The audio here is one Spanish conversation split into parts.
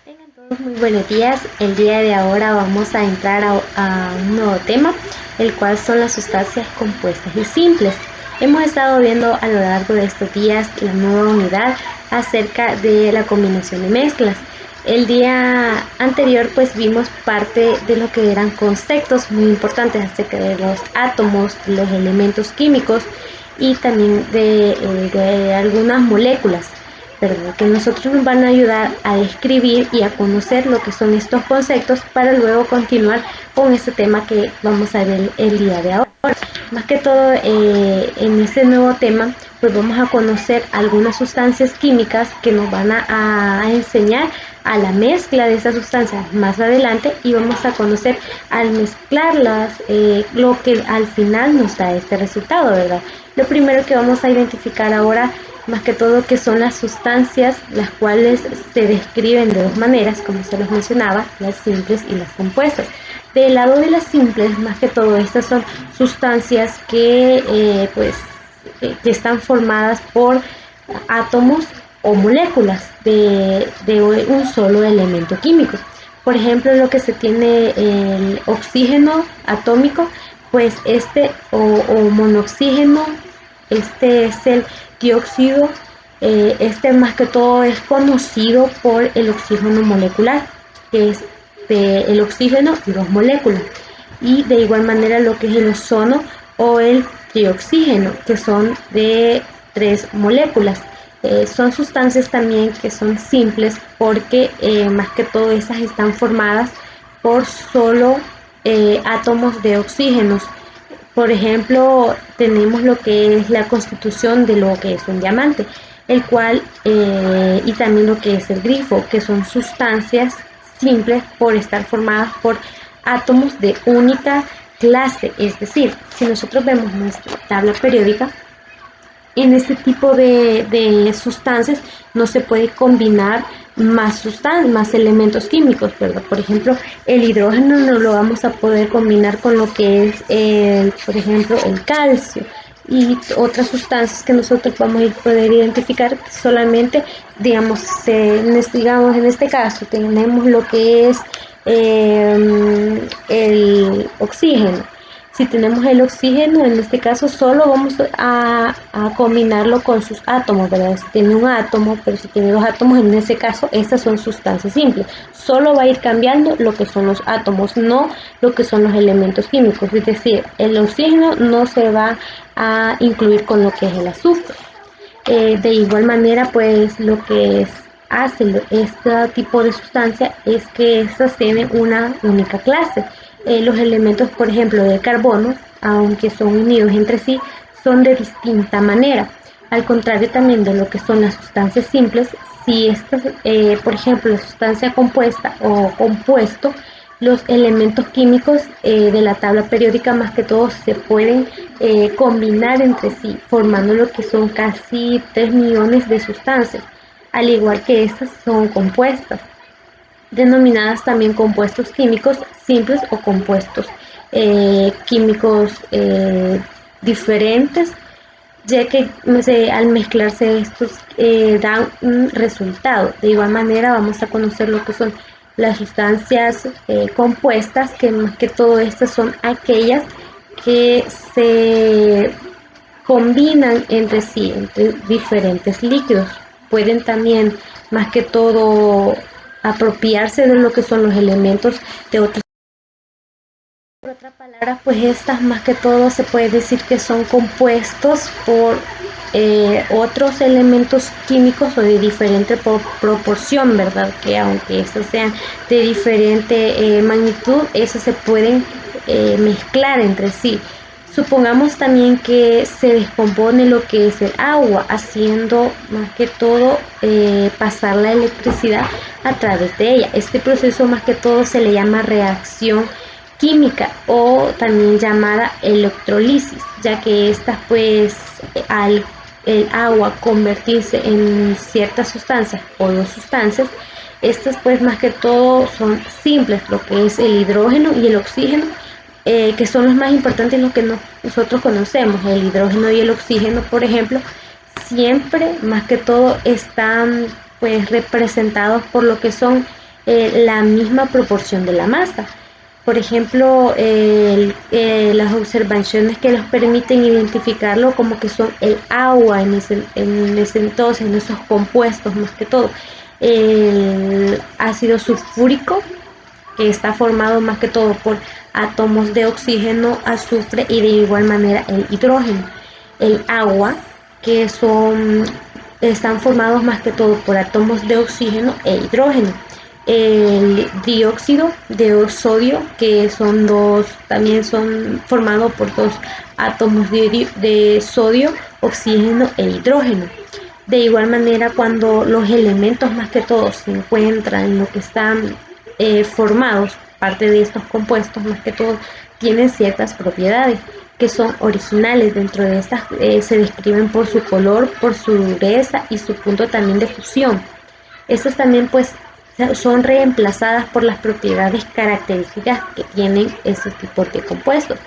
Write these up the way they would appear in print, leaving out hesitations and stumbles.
Tengan todos muy buenos días. El día de ahora vamos a entrar a un nuevo tema, el cual son las sustancias compuestas y simples. Hemos estado viendo a lo largo de estos días la nueva unidad acerca de la combinación de mezclas. El día anterior pues vimos parte de lo que eran conceptos muy importantes acerca de los átomos, los elementos químicos y también de algunas moléculas, ¿verdad? Que nosotros nos van a ayudar a describir y a conocer lo que son estos conceptos para luego continuar con este tema que vamos a ver el día de ahora. Más que todo en este nuevo tema pues vamos a conocer algunas sustancias químicas que nos van a enseñar a la mezcla de esas sustancias más adelante, y vamos a conocer al mezclarlas lo que al final nos da este resultado, ¿verdad? Lo primero que vamos a identificar ahora más que todo que son las sustancias, las cuales se describen de dos maneras, como se los mencionaba, las simples y las compuestas. Del lado de las simples, más que todo estas son sustancias que que están formadas por átomos o moléculas de un solo elemento químico. Por ejemplo, lo que se tiene el oxígeno atómico, pues o monoxígeno, este es el dióxido, este más que todo es conocido por el oxígeno molecular, que es el oxígeno y dos moléculas. Y de igual manera lo que es el ozono o el trioxígeno, que son de 3 moléculas. Son sustancias también que son simples porque más que todo esas están formadas por solo átomos de oxígenos. Por ejemplo, tenemos lo que es la constitución de lo que es un diamante, el cual y también lo que es el grifo, que son sustancias simples por estar formadas por átomos de única clase. Es decir, si nosotros vemos nuestra tabla periódica, en este tipo de sustancias no se puede combinar más elementos químicos, ¿verdad? Por ejemplo, el hidrógeno no lo vamos a poder combinar con lo que es, por ejemplo, el calcio y otras sustancias que nosotros vamos a poder identificar solamente, digamos, en este caso tenemos lo que es el oxígeno. Si tenemos el oxígeno, en este caso solo vamos a combinarlo con sus átomos, ¿verdad? Si tiene un átomo, pero si tiene dos átomos, en ese caso, estas son sustancias simples. Solo va a ir cambiando lo que son los átomos, no lo que son los elementos químicos. Es decir, el oxígeno no se va a incluir con lo que es el azufre. De igual manera, pues lo que hace este tipo de sustancia es que estas tienen una única clase. Los elementos, por ejemplo, del carbono, aunque son unidos entre sí, son de distinta manera. Al contrario también de lo que son las sustancias simples, si estas, por ejemplo, la sustancia compuesta o compuesto, los elementos químicos de la tabla periódica más que todo se pueden combinar entre sí, formando lo que son casi 3 millones de sustancias, al igual que estas son compuestas, denominadas también compuestos químicos simples o compuestos químicos diferentes, ya que al mezclarse estos dan un resultado. De igual manera vamos a conocer lo que son las sustancias compuestas, que más que todo estas son aquellas que se combinan entre sí, entre diferentes líquidos. Pueden también más que todo apropiarse de lo que son los elementos de otros. Por otra palabra, pues estas más que todo se puede decir que son compuestos por otros elementos químicos o de diferente proporción, ¿verdad? Que aunque estos sean de diferente magnitud, estos se pueden mezclar entre sí. Supongamos también que se descompone lo que es el agua, haciendo más que todo pasar la electricidad a través de ella. Este proceso más que todo se le llama reacción química o también llamada electrolisis, ya que esta pues al el agua convertirse en ciertas sustancias o dos sustancias, estas pues más que todo son simples, lo que es el hidrógeno y el oxígeno, que son los más importantes, los que nosotros conocemos. El hidrógeno y el oxígeno, por ejemplo, siempre más que todo están pues representados por lo que son la misma proporción de la masa. Por ejemplo, las observaciones que nos permiten identificarlo como que son el agua en ese entonces, en esos compuestos más que todo. El ácido sulfúrico, que está formado más que todo por átomos de oxígeno, azufre y de igual manera el hidrógeno. El agua, que están formados más que todo por átomos de oxígeno e hidrógeno. El dióxido de sodio, que también son formados por dos átomos de sodio, oxígeno e hidrógeno. De igual manera, cuando los elementos más que todo se encuentran en lo que están formados, parte de estos compuestos más que todo tienen ciertas propiedades que son originales. Dentro de estas se describen por su color, por su dureza y su punto también de fusión. Estas también pues son reemplazadas por las propiedades características que tienen estos tipos de compuestos.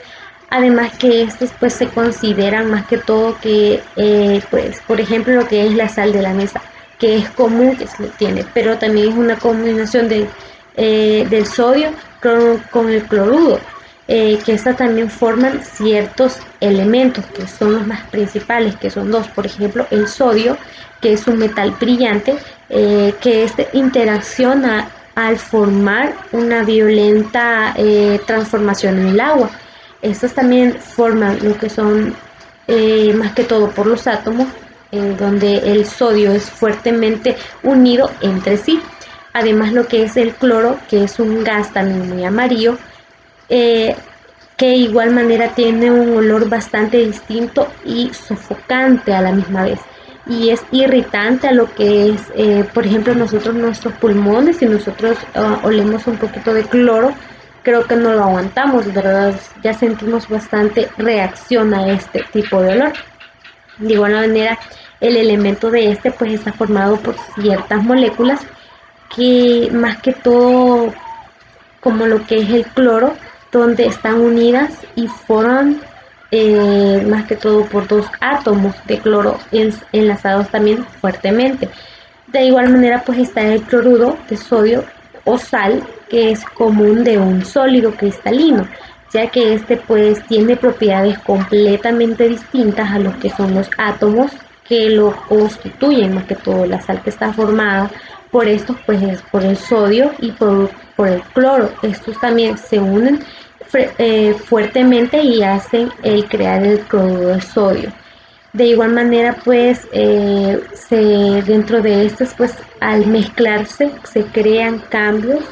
Además que estos pues se consideran más que todo que pues por ejemplo lo que es la sal de la mesa, que es común que se tiene, pero también es una combinación del sodio con el cloruro, que estas también forman ciertos elementos que son los más principales, que son dos. Por ejemplo, el sodio, que es un metal brillante, que interacciona al formar una violenta transformación en el agua. Estos también forman lo que son más que todo por los átomos, donde el sodio es fuertemente unido entre sí. Además, lo que es el cloro, que es un gas también muy amarillo, que igual manera tiene un olor bastante distinto y sofocante a la misma vez. Y es irritante a lo que es, por ejemplo, nuestros pulmones. Si nosotros olemos un poquito de cloro, creo que no lo aguantamos, ¿verdad? Ya sentimos bastante reacción a este tipo de olor. De igual manera, el elemento de pues está formado por ciertas moléculas que más que todo, como lo que es el cloro, donde están unidas y forman más que todo por dos átomos de cloro enlazados también fuertemente. De igual manera pues está el cloruro de sodio o sal, que es común de un sólido cristalino, ya que pues tiene propiedades completamente distintas a lo que son los átomos que lo constituyen. Más que todo la sal que está formada por estos pues es por el sodio y por el cloro. Estos también se unen fuertemente y hacen el crear el cloruro de sodio. De igual manera pues dentro de estos pues al mezclarse se crean cambios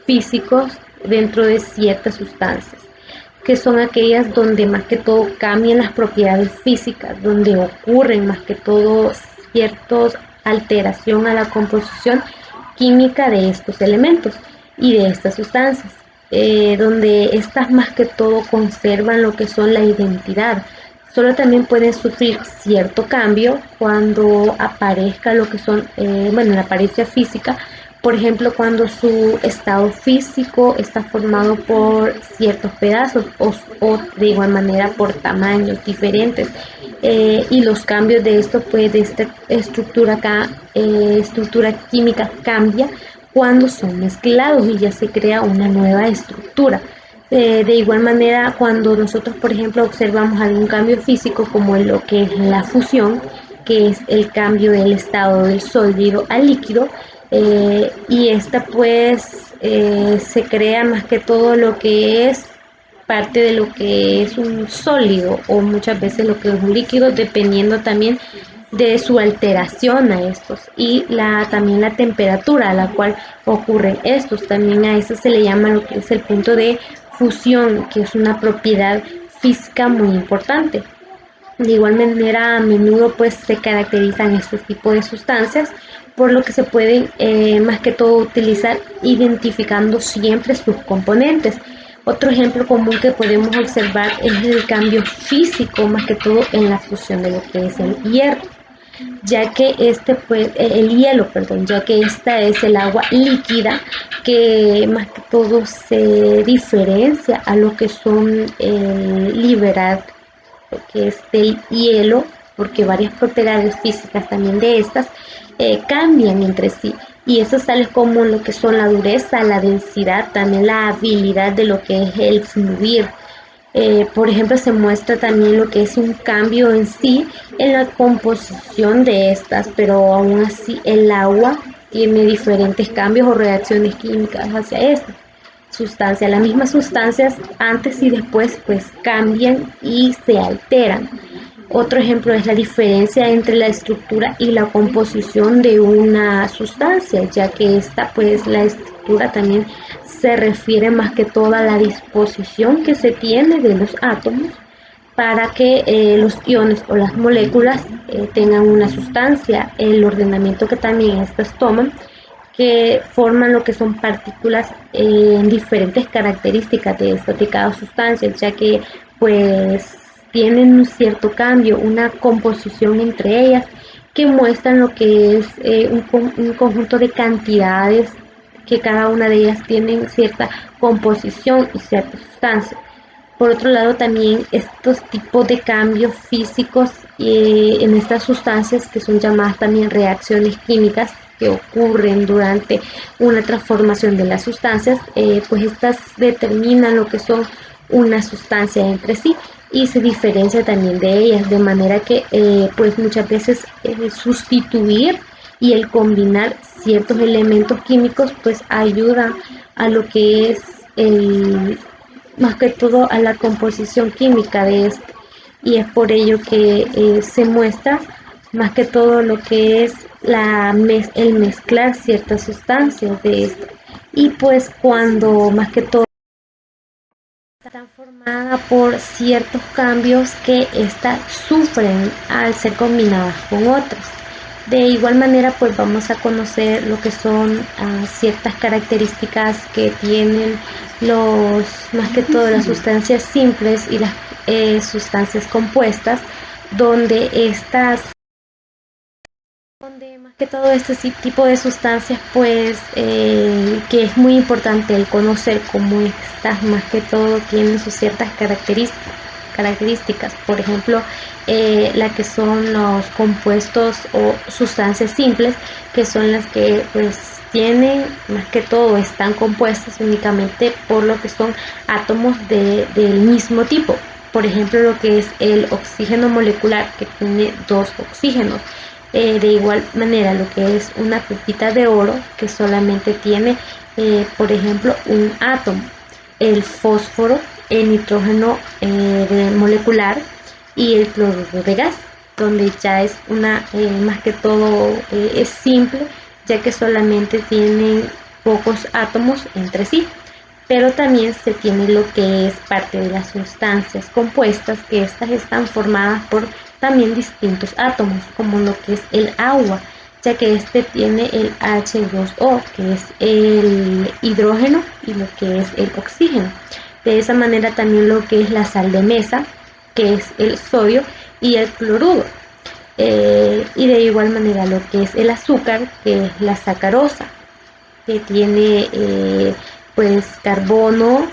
físicos dentro de ciertas sustancias, que son aquellas donde más que todo cambian las propiedades físicas, donde ocurren más que todo ciertas alteración a la composición química de estos elementos y de estas sustancias, donde estas más que todo conservan lo que son la identidad. Solo también pueden sufrir cierto cambio cuando aparezca lo que son, la apariencia física. Por ejemplo, cuando su estado físico está formado por ciertos pedazos o de igual manera por tamaños diferentes. Y los cambios de esto, pues de esta estructura química cambia cuando son mezclados y ya se crea una nueva estructura. De igual manera, cuando nosotros, por ejemplo, observamos algún cambio físico como lo que es la fusión, que es el cambio del estado del sólido al líquido, y esta pues se crea más que todo lo que es parte de lo que es un sólido o muchas veces lo que es un líquido, dependiendo también de su alteración a estos y también la temperatura a la cual ocurren estos. También a eso se le llama lo que es el punto de fusión, que es una propiedad física muy importante. De igual manera, a menudo pues se caracterizan estos tipos de sustancias, por lo que se pueden más que todo utilizar identificando siempre sus componentes. Otro ejemplo común que podemos observar es el cambio físico, más que todo en la fusión de lo que es el hierro, ya que el hielo, perdón, ya que esta es el agua líquida que más que todo se diferencia a lo que son liberar lo que es del hielo, porque varias propiedades físicas también de estas cambian entre sí. y esos tales como lo que son la dureza, la densidad, también la habilidad de lo que es el fluir. Por ejemplo, se muestra también lo que es un cambio en sí en la composición de estas, pero aún así el agua tiene diferentes cambios o reacciones químicas hacia esta sustancia. Las mismas sustancias antes y después pues cambian y se alteran. Otro ejemplo es la diferencia entre la estructura y la composición de una sustancia, ya que esta pues la estructura también se refiere más que todo a la disposición que se tiene de los átomos para que los iones o las moléculas tengan una sustancia, el ordenamiento que también estas toman, que forman lo que son partículas en diferentes características de cada sustancia, ya que pues tienen un cierto cambio, una composición entre ellas que muestran lo que es un conjunto de cantidades que cada una de ellas tienen cierta composición y cierta sustancia. Por otro lado, también estos tipos de cambios físicos en estas sustancias que son llamadas también reacciones químicas que ocurren durante una transformación de las sustancias, pues estas determinan lo que son una sustancia entre sí y se diferencia también de ellas, de manera que pues muchas veces sustituir y el combinar ciertos elementos químicos pues ayuda a lo que es el más que todo a la composición química de este, y es por ello que se muestra más que todo lo que es el mezclar ciertas sustancias de este, y pues cuando más que todo están formadas por ciertos cambios que éstas sufren al ser combinadas con otras. De igual manera, pues vamos a conocer lo que son ciertas características que tienen más que todo las sustancias simples y las sustancias compuestas, donde más que todo este tipo de sustancias, pues que es muy importante el conocer cómo estas más que todo tienen sus ciertas características. Por ejemplo, la que son los compuestos o sustancias simples, que son las que pues tienen más que todo, están compuestas únicamente por lo que son átomos del mismo tipo. Por ejemplo, lo que es el oxígeno molecular, que tiene dos oxígenos. De igual manera, lo que es una pepita de oro, que solamente tiene, por ejemplo, un átomo. El fósforo, el nitrógeno molecular y el cloruro de gas, donde ya es más que todo es simple, ya que solamente tienen pocos átomos entre sí. Pero también se tiene lo que es parte de las sustancias compuestas, que estas están formadas por también distintos átomos, como lo que es el agua, ya que este tiene el H2O, que es el hidrógeno, y lo que es el oxígeno. De esa manera también lo que es la sal de mesa, que es el sodio, y el cloruro. Y de igual manera lo que es el azúcar, que es la sacarosa, que tiene pues carbono,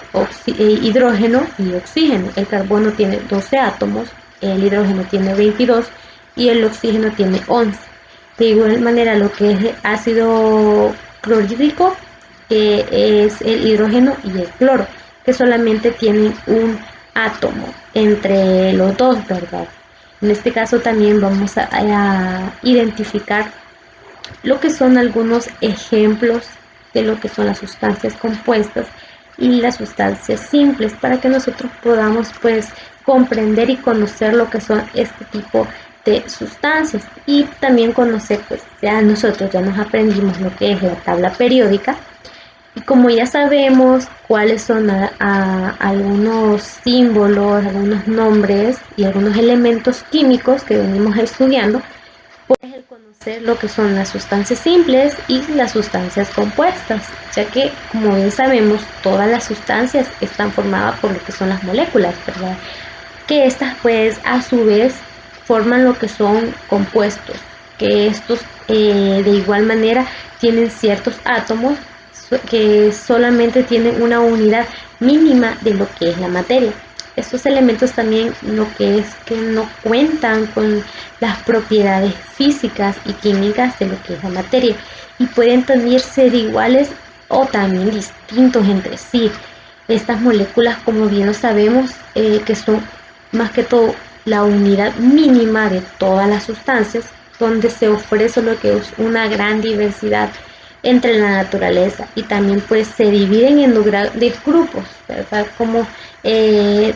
hidrógeno y oxígeno. El carbono tiene 12 átomos, el hidrógeno tiene 22 y el oxígeno tiene 11. De igual manera lo que es ácido clorhídrico es el hidrógeno y el cloro, que solamente tienen un átomo entre los dos, ¿verdad? En este caso también vamos a identificar lo que son algunos ejemplos de lo que son las sustancias compuestas y las sustancias simples, para que nosotros podamos pues comprender y conocer lo que son este tipo de sustancias, y también conocer, pues ya nosotros ya nos aprendimos lo que es la tabla periódica, y como ya sabemos cuáles son algunos símbolos, algunos nombres y algunos elementos químicos que venimos estudiando, es el conocer lo que son las sustancias simples y las sustancias compuestas, ya que, como bien sabemos, todas las sustancias están formadas por lo que son las moléculas, ¿verdad? Que estas, pues, a su vez, forman lo que son compuestos, que estos, de igual manera, tienen ciertos átomos que solamente tienen una unidad mínima de lo que es la materia. estos elementos también lo que es que no cuentan con las propiedades físicas y químicas de lo que es la materia y pueden también ser iguales o también distintos entre sí. Estas moléculas, como bien lo sabemos, que son más que todo la unidad mínima de todas las sustancias, donde se ofrece lo que es una gran diversidad entre la naturaleza y también pues se dividen en grandes grupos, ¿verdad? Como de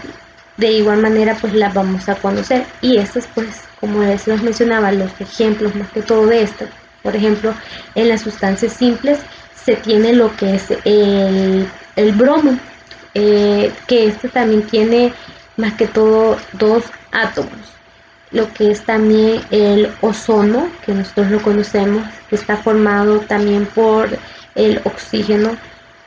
igual manera pues las vamos a conocer y estos pues como les mencionaba los ejemplos más que todo de esto, por ejemplo en las sustancias simples se tiene lo que es el bromo, que este también tiene más que todo dos átomos, lo que es también el ozono, que nosotros lo conocemos, que está formado también por el oxígeno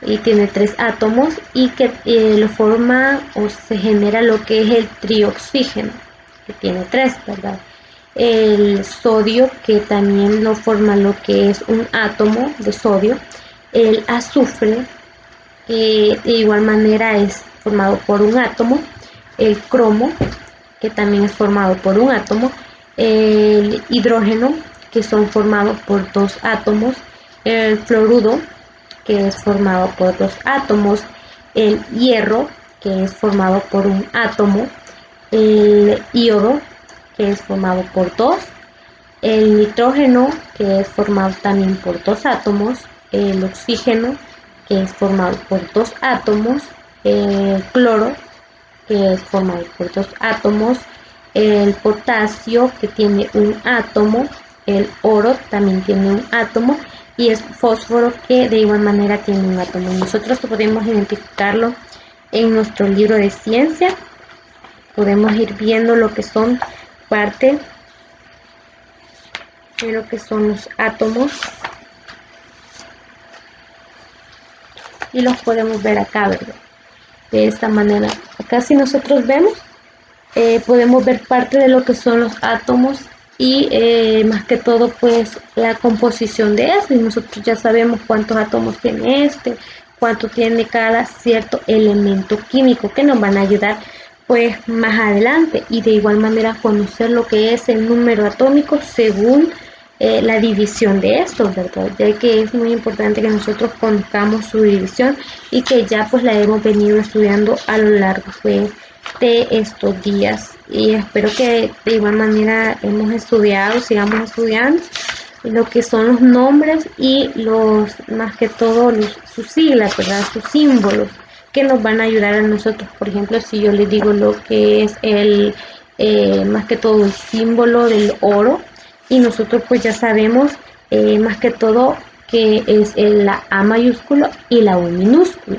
y tiene 3 átomos y que lo forma o se genera lo que es el trioxígeno, que tiene 3, ¿verdad? El sodio, que también lo forma lo que es un átomo de sodio, el azufre, de igual manera es formado por un átomo, el cromo, que también es formado por un átomo, el hidrógeno, que son formados por 2 átomos, el fluoruro, que es formado por 2 átomos, el hierro, que es formado por un átomo, el iodo, que es formado por 2, el nitrógeno, que es formado también por 2 átomos, el oxígeno, que es formado por 2 átomos, el cloro, que es formado por 2 átomos, el potasio, que tiene un átomo, el oro también tiene un átomo y el fósforo, que de igual manera tiene un átomo. Nosotros podemos identificarlo en nuestro libro de ciencia, podemos ir viendo lo que son parte de lo que son los átomos y los podemos ver acá, ¿verdad? De esta manera. Acá si nosotros vemos, podemos ver parte de lo que son los átomos y más que todo pues la composición de eso, y nosotros ya sabemos cuántos átomos tiene cuánto tiene cada cierto elemento químico que nos van a ayudar pues más adelante, y de igual manera conocer lo que es el número atómico según la división de estos, ¿verdad? Ya que es muy importante que nosotros conozcamos su división y que ya pues la hemos venido estudiando a lo largo de estos días, y espero que de igual manera sigamos estudiando lo que son los nombres y los, más que todo sus siglas, ¿verdad? Sus símbolos que nos van a ayudar a nosotros. Por ejemplo, si yo les digo lo que es más que todo el símbolo del oro, y nosotros pues ya sabemos más que todo que es la A mayúscula y la U minúscula,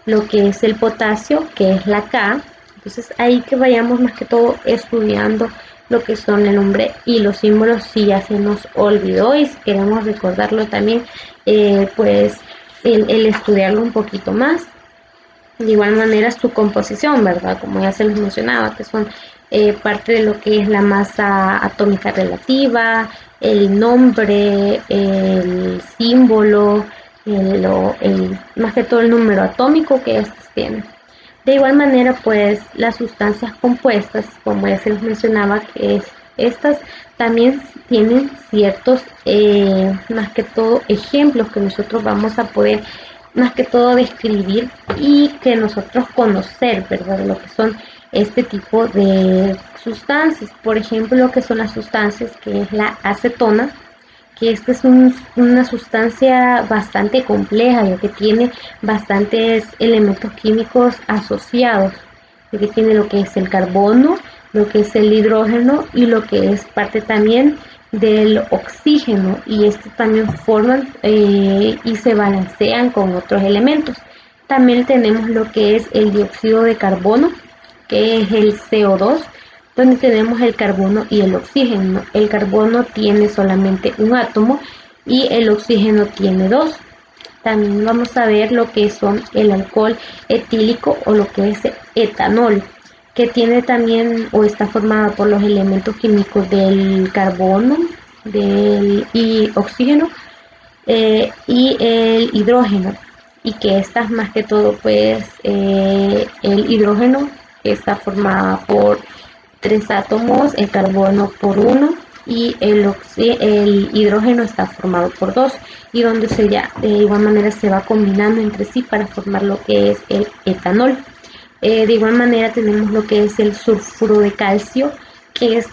lo que es el potasio, que es la K. Entonces ahí que vayamos más que todo estudiando lo que son el nombre y los símbolos si ya se nos olvidó, y si queremos recordarlo también pues el estudiarlo un poquito más. De igual manera su composición, ¿verdad? Como ya se les mencionaba, que son parte de lo que es la masa atómica relativa, el nombre, el símbolo, más que todo el número atómico que estos tienen. De igual manera, pues las sustancias compuestas, como ya se les mencionaba, que estas también tienen ciertos, más que todo, ejemplos que nosotros vamos a poder más que todo describir y que nosotros conocer, ¿verdad? Lo que son este tipo de sustancias. Por ejemplo, lo que son las sustancias, que es la acetona, que esta es una sustancia bastante compleja, ya que tiene bastantes elementos químicos asociados, ya que tiene lo que es el carbono, lo que es el hidrógeno y lo que es parte también del oxígeno, y estos también forman y se balancean con otros elementos. También tenemos lo que es el dióxido de carbono, que es el CO2, donde tenemos el carbono y el oxígeno. El carbono tiene solamente un átomo y el oxígeno tiene 2. También vamos a ver lo que son el alcohol etílico o lo que es etanol, que tiene también o está formado por los elementos químicos del carbono y oxígeno y el hidrógeno, y que estas más que todo pues el hidrógeno está formada por 3 átomos, el carbono por 1 y el hidrógeno está formado por 2, y donde de igual manera se va combinando entre sí para formar lo que es el etanol. De igual manera tenemos lo que es el sulfuro de calcio, que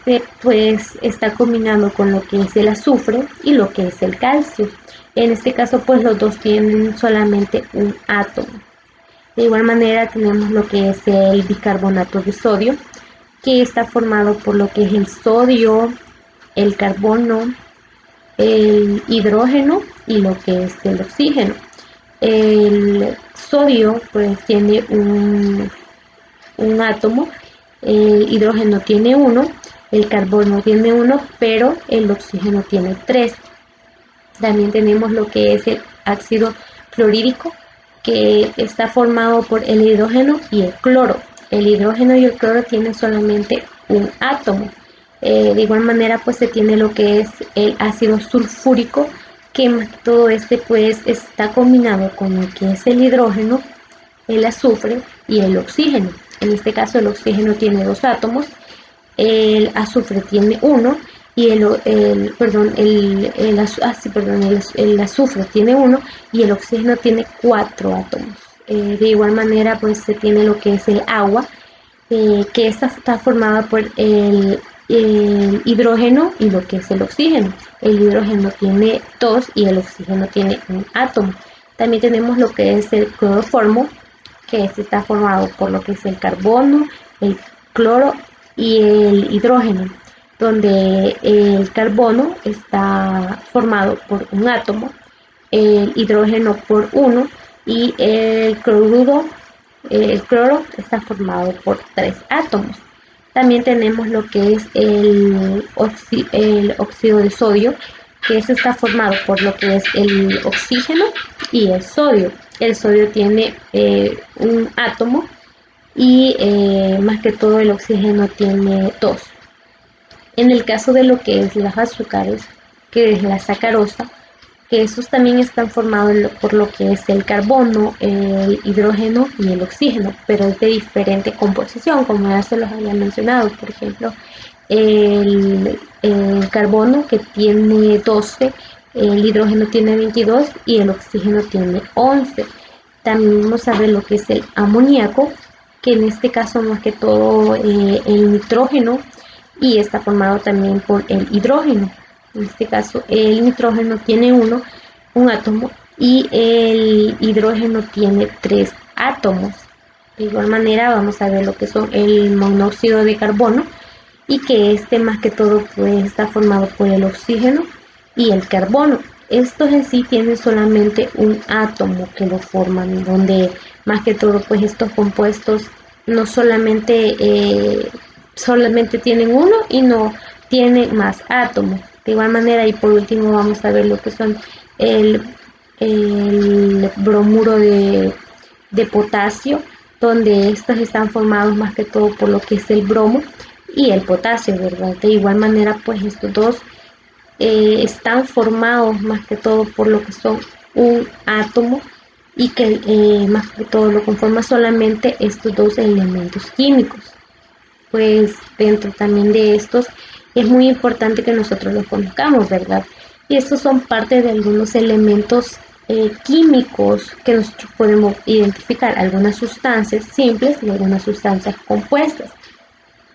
pues está combinado con lo que es el azufre y lo que es el calcio. En este caso pues los dos tienen solamente un átomo. De igual manera tenemos lo que es el bicarbonato de sodio, que está formado por lo que es el sodio, el carbono, el hidrógeno y lo que es el oxígeno. El sodio pues tiene un átomo, el hidrógeno tiene uno, el carbono tiene uno, pero el oxígeno tiene 3. También tenemos lo que es el ácido clorhídrico, que está formado por el hidrógeno y el cloro. El hidrógeno y el cloro tienen solamente un átomo. De igual manera pues se tiene lo que es el ácido sulfúrico, que más que todo pues está combinado con lo que es el hidrógeno, el azufre y el oxígeno. En este caso el oxígeno tiene 2 átomos, el azufre tiene 1 y el azufre tiene 1 y el oxígeno tiene 4 átomos. De igual manera pues se tiene lo que es el agua, que esta está formada por el hidrógeno y lo que es el oxígeno. El hidrógeno tiene 2 y el oxígeno tiene un átomo. También tenemos lo que es el cloroformo, que está formado por lo que es el carbono, el cloro y el hidrógeno, donde el carbono está formado por un átomo, el hidrógeno por 1 y el cloro está formado por 3 átomos. También tenemos lo que es el óxido de sodio, que está formado por lo que es el oxígeno y el sodio. El sodio tiene un átomo y más que todo el oxígeno tiene 2. En el caso de lo que es los azúcares, que es la sacarosa, que estos también están formados por lo que es el carbono, el hidrógeno y el oxígeno, pero es de diferente composición, como ya se los había mencionado. Por ejemplo, el carbono, que tiene 12, el hidrógeno tiene 22 y el oxígeno tiene 11. También vamos a ver lo que es el amoníaco, que en este caso más que todo el nitrógeno, y está formado también por el hidrógeno. En este caso el nitrógeno tiene un átomo y el hidrógeno tiene 3 átomos. De igual manera vamos a ver lo que son el monóxido de carbono, y que más que todo pues está formado por el oxígeno y el carbono. Estos en sí tienen solamente un átomo que lo forman, donde más que todo pues estos compuestos no solamente tienen uno y no tienen más átomos. De igual manera, y por último vamos a ver lo que son el bromuro de potasio, donde estos están formados más que todo por lo que es el bromo y el potasio, ¿verdad? De igual manera pues estos dos están formados más que todo por lo que son un átomo, y que más que todo lo conforma solamente estos dos elementos químicos. Pues dentro también de estos es muy importante que nosotros los conozcamos, ¿verdad? Y estos son parte de algunos elementos químicos que nosotros podemos identificar, algunas sustancias simples y algunas sustancias compuestas.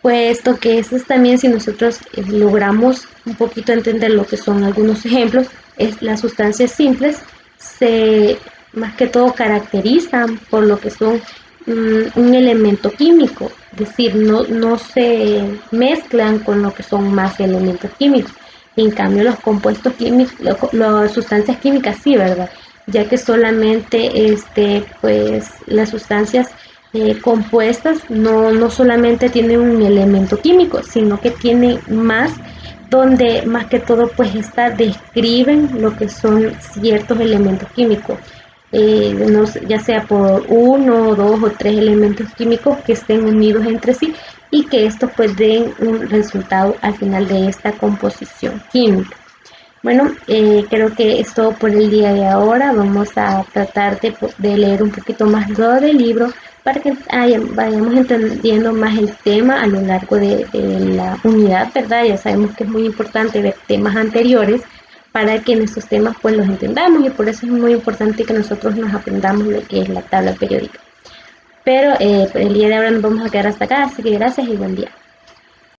Puesto que estos también, si nosotros logramos un poquito entender lo que son algunos ejemplos, las sustancias simples más que todo caracterizan por lo que son un elemento químico, es decir, no se mezclan con lo que son más elementos químicos. En cambio, los compuestos químicos, las sustancias químicas sí, ¿verdad? Ya que solamente pues las sustancias compuestas no solamente tienen un elemento químico, sino que tienen más, donde más que todo pues describen lo que son ciertos elementos químicos, ya sea por 1, 2 o 3 elementos químicos que estén unidos entre sí, y que estos pues den un resultado al final de esta composición química. Bueno, creo que es todo por el día de ahora. Vamos a tratar de leer un poquito más todo del libro para que vayamos entendiendo más el tema a lo largo de la unidad, ¿verdad? Ya sabemos que es muy importante ver temas anteriores para que en estos temas pues los entendamos, y por eso es muy importante que nosotros nos aprendamos lo que es la tabla periódica. Pero por el día de ahora nos vamos a quedar hasta acá, así que gracias y buen día.